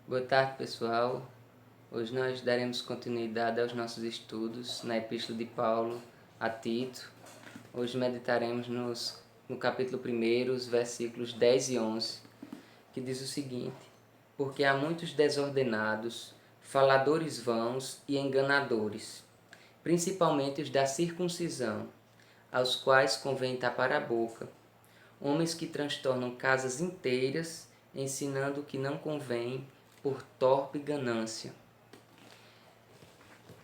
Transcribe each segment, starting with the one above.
Boa tarde, pessoal. Hoje nós daremos continuidade aos nossos estudos na Epístola de Paulo a Tito. Hoje meditaremos no capítulo 1, os versículos 10 e 11, que diz o seguinte: Porque há muitos desordenados, faladores vãos e enganadores, principalmente os da circuncisão, aos quais convém tapar a boca, homens que transtornam casas inteiras, ensinando o que não convém por torpe ganância.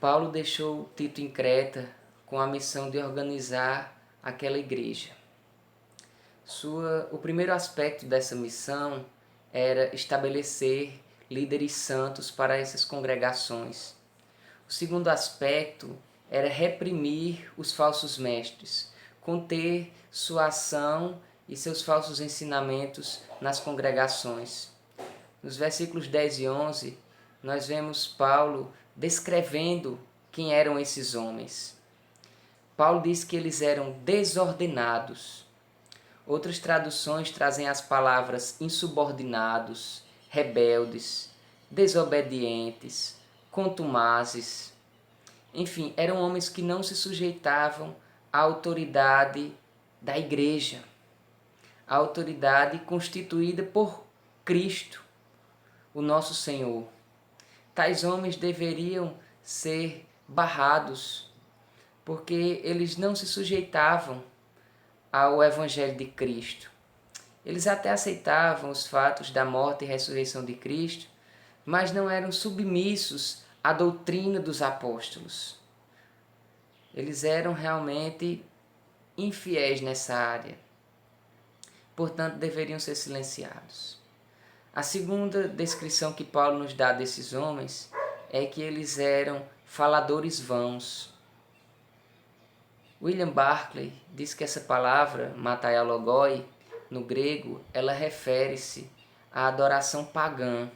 Paulo deixou Tito em Creta com a missão de organizar aquela igreja. O primeiro aspecto dessa missão era estabelecer líderes santos para essas congregações. O segundo aspecto era reprimir os falsos mestres, conter sua ação e seus falsos ensinamentos nas congregações. Nos versículos 10 e 11, nós vemos Paulo descrevendo quem eram esses homens. Paulo diz que eles eram desordenados. Outras traduções trazem as palavras insubordinados, rebeldes, desobedientes, contumazes. Enfim, eram homens que não se sujeitavam à autoridade da igreja, a autoridade constituída por Cristo, o nosso Senhor. Tais homens deveriam ser barrados, porque eles não se sujeitavam ao Evangelho de Cristo. Eles até aceitavam os fatos da morte e ressurreição de Cristo, mas não eram submissos à doutrina dos apóstolos. Eles eram realmente infiéis nessa área. Portanto, deveriam ser silenciados. A segunda descrição que Paulo nos dá desses homens é que eles eram faladores vãos. William Barclay diz que essa palavra, mataiologoi, no grego, ela refere-se à adoração pagã.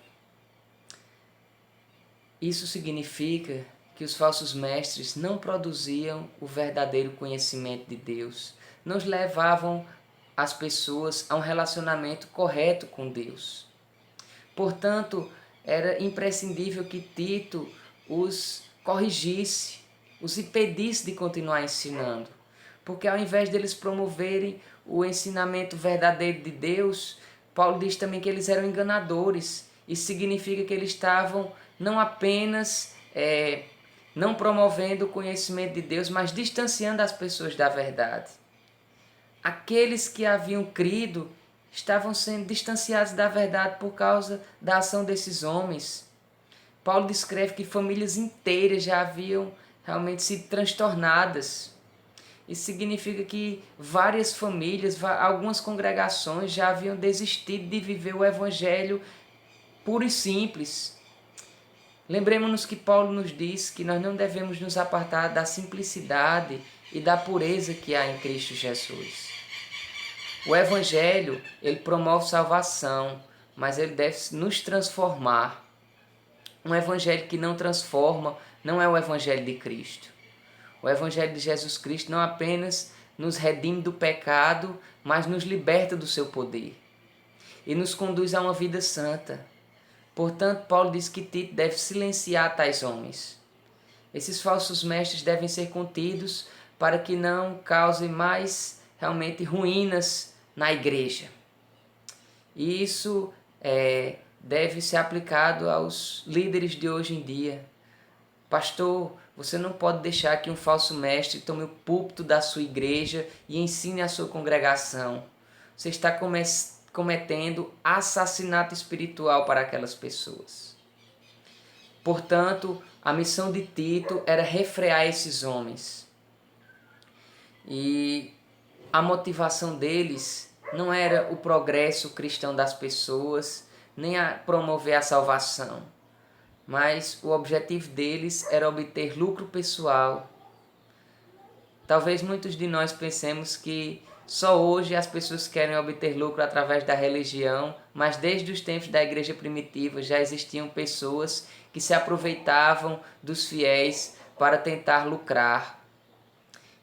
Isso significa que os falsos mestres não produziam o verdadeiro conhecimento de Deus, não levavam as pessoas a um relacionamento correto com Deus. Portanto, era imprescindível que Tito os corrigisse, os impedisse de continuar ensinando. Porque ao invés deles promoverem o ensinamento verdadeiro de Deus, Paulo diz também que eles eram enganadores. Isso significa que eles estavam não apenas não promovendo o conhecimento de Deus, mas distanciando as pessoas da verdade. Aqueles que haviam crido estavam sendo distanciados da verdade por causa da ação desses homens. Paulo descreve que famílias inteiras já haviam realmente sido transtornadas. Isso significa que várias famílias, algumas congregações já haviam desistido de viver o Evangelho puro e simples. Lembremos-nos que Paulo nos diz que nós não devemos nos apartar da simplicidade e da pureza que há em Cristo Jesus. O Evangelho, ele promove salvação, mas ele deve nos transformar. Um Evangelho que não transforma não é o Evangelho de Cristo. O Evangelho de Jesus Cristo não apenas nos redime do pecado, mas nos liberta do seu poder e nos conduz a uma vida santa. Portanto, Paulo diz que Tito deve silenciar tais homens. Esses falsos mestres devem ser contidos para que não causem mais realmente ruínas na igreja. E isso deve ser aplicado aos líderes de hoje em dia. Pastor, você não pode deixar que um falso mestre tome o púlpito da sua igreja e ensine a sua congregação. Você está cometendo assassinato espiritual para aquelas pessoas. Portanto, a missão de Tito era refrear esses homens. E a motivação deles não era o progresso cristão das pessoas, nem a promover a salvação, mas o objetivo deles era obter lucro pessoal. Talvez muitos de nós pensemos que só hoje as pessoas querem obter lucro através da religião, mas desde os tempos da igreja primitiva já existiam pessoas que se aproveitavam dos fiéis para tentar lucrar.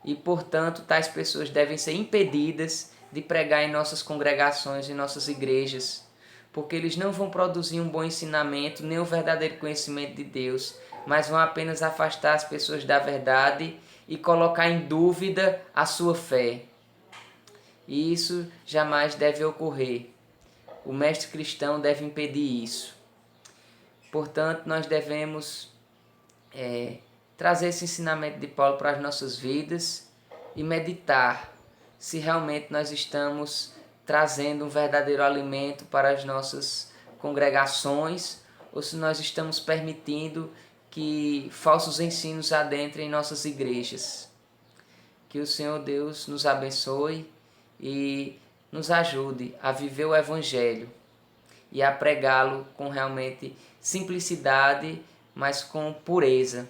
E, portanto, tais pessoas devem ser impedidas de pregar em nossas congregações, em nossas igrejas, porque eles não vão produzir um bom ensinamento, nem o verdadeiro conhecimento de Deus, mas vão apenas afastar as pessoas da verdade e colocar em dúvida a sua fé. E isso jamais deve ocorrer. O mestre cristão deve impedir isso. Portanto, nós devemos trazer esse ensinamento de Paulo para as nossas vidas e meditar se realmente nós estamos trazendo um verdadeiro alimento para as nossas congregações ou se nós estamos permitindo que falsos ensinos adentrem em nossas igrejas. Que o Senhor Deus nos abençoe e nos ajude a viver o Evangelho e a pregá-lo com realmente simplicidade, mas com pureza.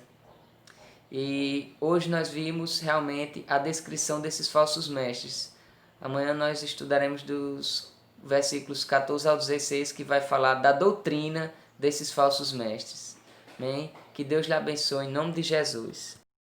E hoje nós vimos realmente a descrição desses falsos mestres. Amanhã nós estudaremos dos versículos 14 ao 16, que vai falar da doutrina desses falsos mestres. Amém? Que Deus lhe abençoe em nome de Jesus.